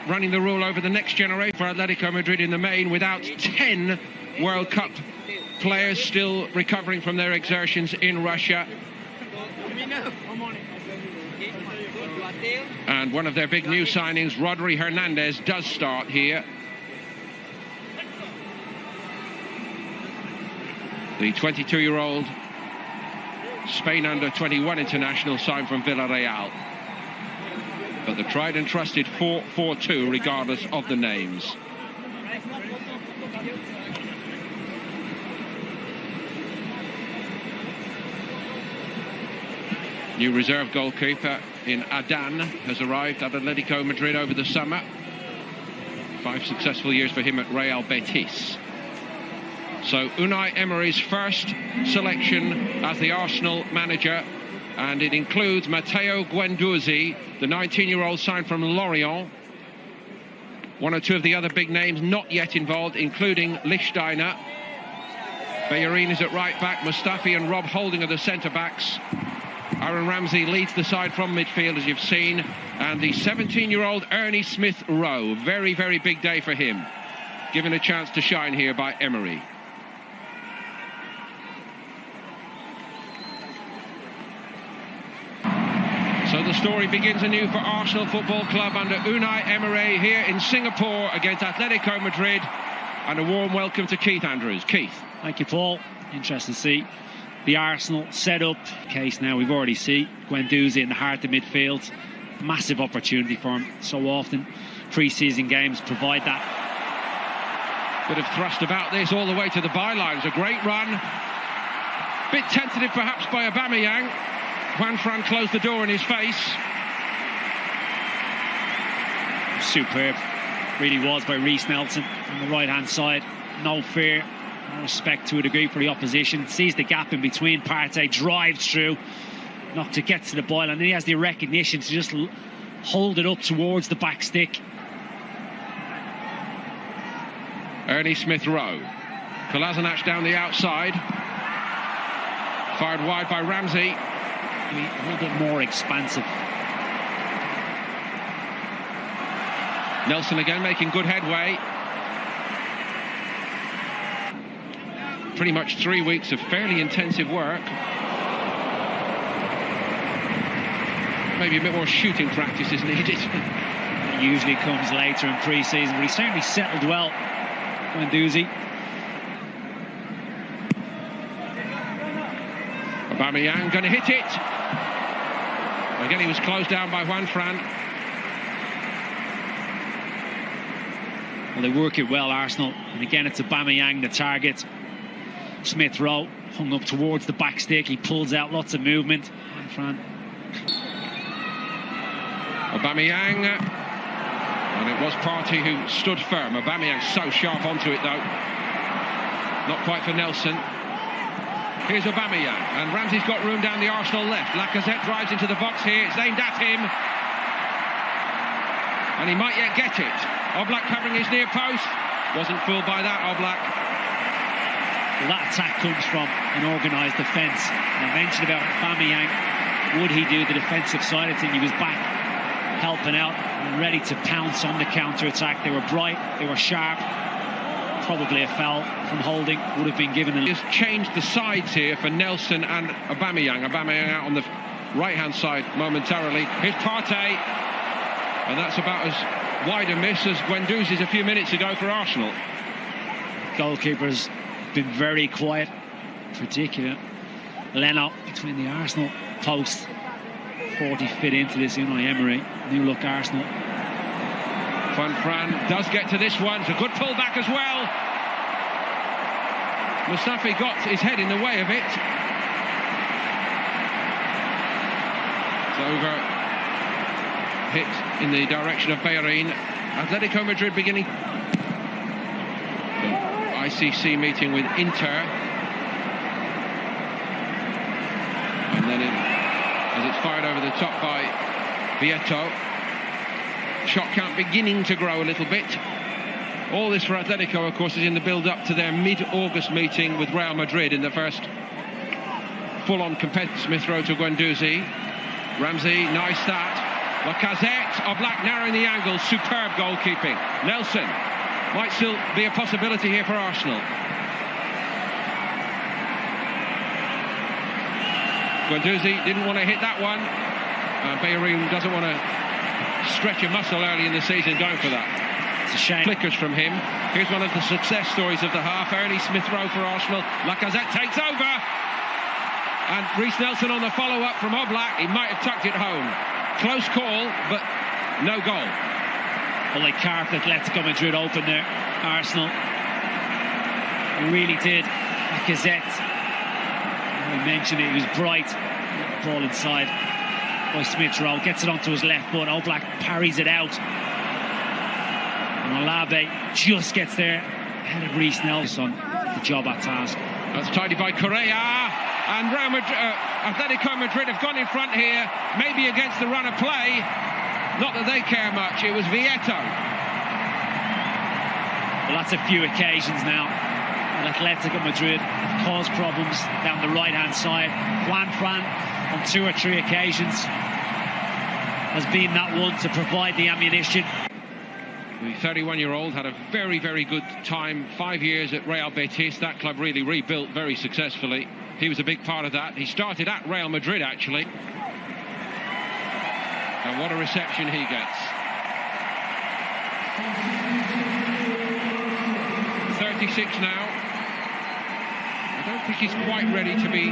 running the rule over the next generation for Atletico Madrid in the main, without 10 World Cup players still recovering from their exertions in Russia. And one of their big new signings, Rodri Hernandez, does start here. The 22-year-old Spain under-21 international signed from Villarreal. But the tried and trusted 4-4-2 regardless of the names. New reserve goalkeeper in Adan has arrived at Atletico Madrid over the summer. 5 successful years for him at Real Betis. So Unai Emery's first selection as the Arsenal manager, and it includes Matteo Guendouzi, the 19-year-old signed from Lorient. One or two of the other big names not yet involved, including Lichtsteiner. Bellerin is at right back, Mustafi and Rob Holding are the centre-backs. Aaron Ramsey leads the side from midfield, as you've seen. And the 17-year-old Ernie Smith-Rowe, very, very big day for him. Given a chance to shine here by Emery. So the story begins anew for Arsenal Football Club under Unai Emery here in Singapore against Atletico Madrid. And a warm welcome to Keith Andrews. Keith. Thank you, Paul. Interesting to see the Arsenal set-up case now. We've already seen Guendouzi in the heart of midfield. Massive opportunity for him. So often pre-season games provide that. Bit of thrust about this all the way to the bylines. A great run. Bit tentative perhaps by Aubameyang. Juan Fran closed the door in his face. Superb. Really was by Reece Nelson on the right-hand side. No fear, no respect to a degree for the opposition. Sees the gap in between. Partey drives through. Not to get to the ball, and then he has the recognition to just hold it up towards the back stick. Ernie Smith-Rowe. Kolasinac down the outside. Fired wide by Ramsey. A little bit more expansive. Nelson again making good headway. Pretty much 3 weeks of fairly intensive work. Maybe a bit more shooting practice is needed. It usually comes later in pre-season, but he certainly settled well. Guendouzi. Aubameyang going to hit it. Again, he was closed down by Juan Fran. Well, they work it well, Arsenal. And again, it's Aubameyang, the target. Smith-Rowe hung up towards the back stick. He pulls out lots of movement. Juan Fran. Aubameyang. And it was Partey who stood firm. Aubameyang so sharp onto it, though. Not quite for Nelson. Here's Aubameyang, and Ramsey's got room down the Arsenal left. Lacazette drives into the box here. It's aimed at him. And he might yet get it. Oblak covering his near post. Wasn't fooled by that, Oblak. Well, that attack comes from an organised defence. And I mentioned about Aubameyang. Would he do the defensive side of things? He was back helping out and ready to pounce on the counter-attack. They were bright, they were sharp. Probably a foul from Holding would have been given. He's changed the sides here for Nelson and Aubameyang. Aubameyang out on the right-hand side momentarily. Here's Partey. And that's about as wide a miss as Guendouzi's a few minutes ago for Arsenal. Goalkeeper's been very quiet. Particular Leno between the Arsenal posts. 40 fit into this Unai Emery. New look Arsenal. Juan Fran does get to this one. It's a good pullback as well. Mustafi got his head in the way of it. It's over. Hit in the direction of Bellerin. Atletico Madrid beginning the ICC meeting with Inter. And then as it's fired over the top by Vietto. Shot count beginning to grow a little bit. All this for Atletico, of course, is in the build-up to their mid-August meeting with Real Madrid in the first full-on competitive. Smith-Rowe to Guendouzi. Ramsey, nice that. Lacazette, Oblak narrowing the angle, superb goalkeeping. Nelson might still be a possibility here for Arsenal. Guendouzi didn't want to hit that one. Bellerin doesn't want to stretch a muscle early in the season going for that. It's a shame. Flickers from him. Here's one of the success stories of the half. Early Smith Rowe for Arsenal. Lacazette takes over. And Reece Nelson on the follow-up from Oblak. He might have tucked it home. Close call, but no goal. Well, they carved Atletico Madrid open there, Arsenal. They really did. Lacazette, I mentioned it, he was bright. Ball inside by Smith Rowe. Gets it onto his left foot. Oblak parries it out. And Olabe just gets there ahead of Reece Nelson. The job at task. That's tidied by Correa. And Atletico Madrid have gone in front here, maybe against the run of play. Not that they care much. It was Vietto. Well, that's a few occasions now. And Atletico Madrid have caused problems down the right-hand side. Juan Fran, on 2 or 3 occasions, has been that one to provide the ammunition. The 31-year-old had a very, very good time. 5 years at Real Betis. That club really rebuilt very successfully. He was a big part of that. He started at Real Madrid, actually. And what a reception he gets. 36 now. I don't think he's quite ready to be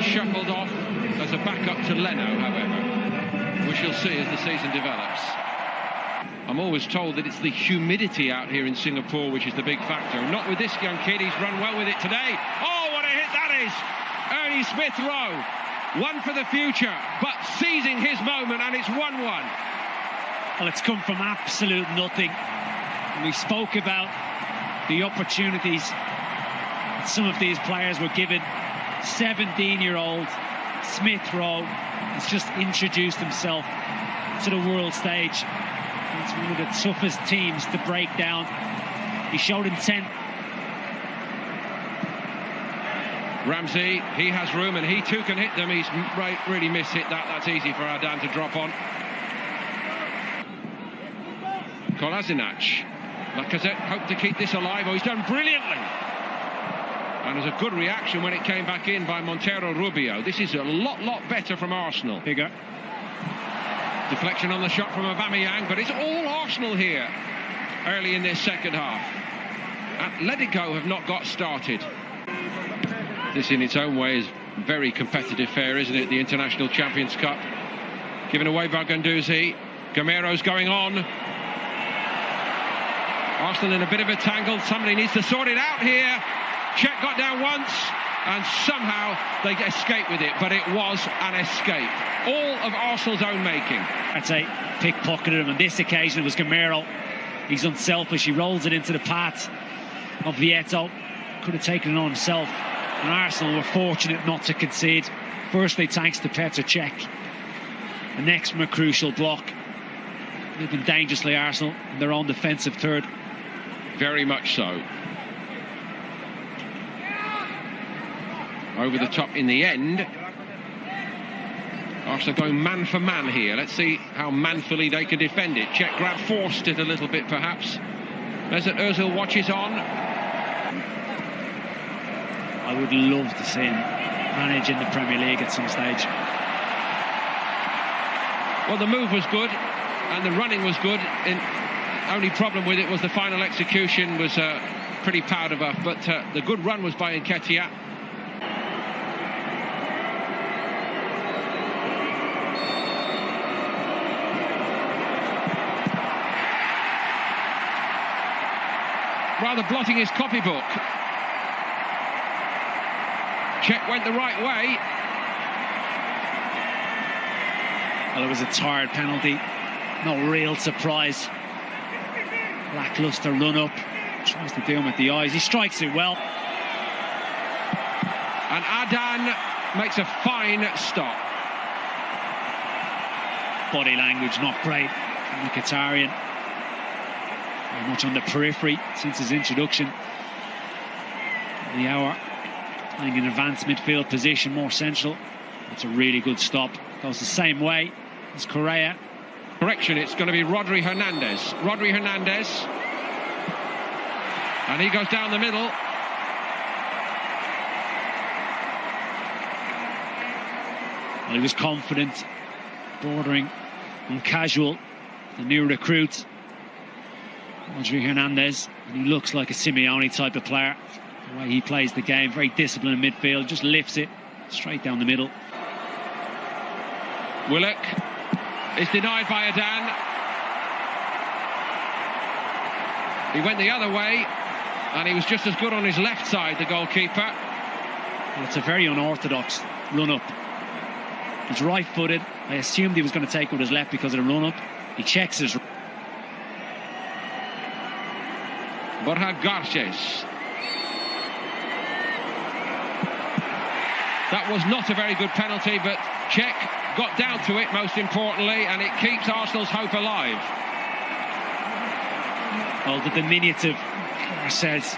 shuffled off as a backup to Leno, however. We shall see as the season develops. I'm always told that it's the humidity out here in Singapore which is the big factor. Not with this young kid. He's run well with it today. Oh, what a hit that is! Ernie Smith Rowe. One for the future, but seizing his moment, and it's 1-1. Well, it's come from absolute nothing. We spoke about the opportunities that some of these players were given. 17-year-old Smith Rowe has just introduced himself to the world stage. It's one of the toughest teams to break down. He showed intent. Ramsey, he has room and he too can hit them. He's really missed it. That's easy for Adan to drop on. Kolasinac. Lacazette hoped to keep this alive. Oh, he's done brilliantly. And there's a good reaction when it came back in by Montero Rubio. This is a lot better from Arsenal. Bigger. Deflection on the shot from Aubameyang, but it's all Arsenal here early in this second half. Atletico have not got started. This in its own way is very competitive fare, isn't it? The International Champions Cup. Given away by Guendouzi. Gamero's going on. Arsenal in a bit of a tangle. Somebody needs to sort it out here. Czech got down once, and somehow they escaped with it, but it was an escape. All of Arsenal's own making. I'd say pickpocketed him. On this occasion, it was Gamero. He's unselfish. He rolls it into the path of Vietto. Could have taken it on himself. And Arsenal were fortunate not to concede. Firstly, thanks to Petr Cech. And next from a crucial block. They've been dangerously Arsenal in their own defensive third. Very much so. Over the top in the end. Arsenal going man for man here. Let's see how manfully they can defend it. Czech grab forced it a little bit, perhaps. Mesut Ozil watches on. I would love to see him manage in the Premier League at some stage. Well, the move was good and the running was good. Only problem with it was the final execution was pretty powder buff, but the good run was by Nketiah. Rather blotting his copybook. Czech went the right way. Well, it was a tired penalty. No real surprise. Lackluster run up. Tries to do him with the eyes. He strikes it well. And Adan makes a fine stop. Body language not great from the Qatarian. Very much on the periphery since his introduction. The hour playing an advanced midfield position, more central. It's a really good stop. Goes the same way It's Correa. Correction, it's going to be Rodri Hernandez. Rodri Hernandez. And he goes down the middle. Well, he was confident, bordering on casual, the new recruit, Rodri Hernandez. And he looks like a Simeone type of player. The way he plays the game, very disciplined in midfield, just lifts it straight down the middle. Willock is denied by Adan. He went the other way, and he was just as good on his left side, the goalkeeper. Well, it's a very unorthodox run-up. He's right-footed. I assumed he was going to take with his left because of the run-up. He checks his... Borja Garces. That was not a very good penalty, but Czech got down to it, most importantly, and it keeps Arsenal's hope alive. Well, the diminutive Garces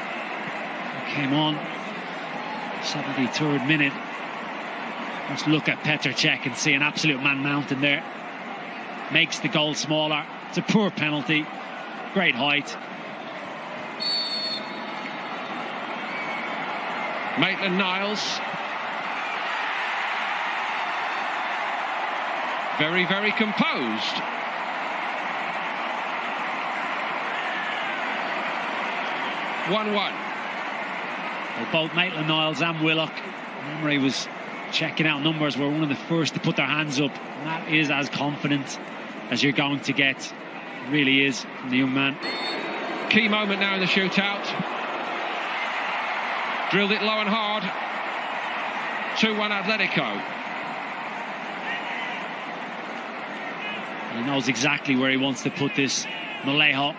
came on 73rd minute. Let's look at Petr Cech and see an absolute man mountain there. Makes the goal smaller. It's a poor penalty. Great height. Maitland-Niles. Very, very composed. One-one. Well, both Maitland-Niles and Willock, Emery was checking out numbers, were one of the first to put their hands up. And that is as confident as you're going to get. It really is from the young man. Key moment now in the shootout. Drilled it low and hard. 2-1 Atletico. He knows exactly where he wants to put this. Malejo.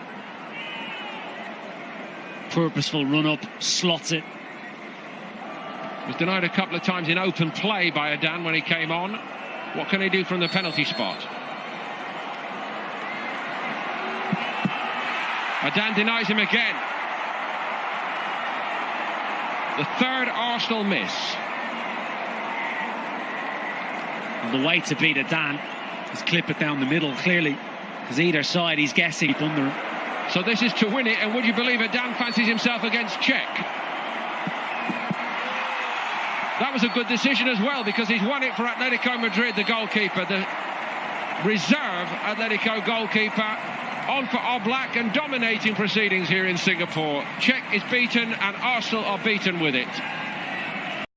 Purposeful run-up, slots it. Was denied a couple of times in open play by Adan when he came on. What can he do from the penalty spot? Adan denies him again. The third Arsenal miss. And the way to beat Adan is clip it down the middle, clearly, because either side he's guessing under him. So this is to win it, and would you believe Adan fancies himself against Cech? That was a good decision as well, because he's won it for Atletico Madrid, the goalkeeper, the reserve Atletico goalkeeper, on for Oblak and dominating proceedings here in Singapore. Cech is beaten, and Arsenal are beaten with it.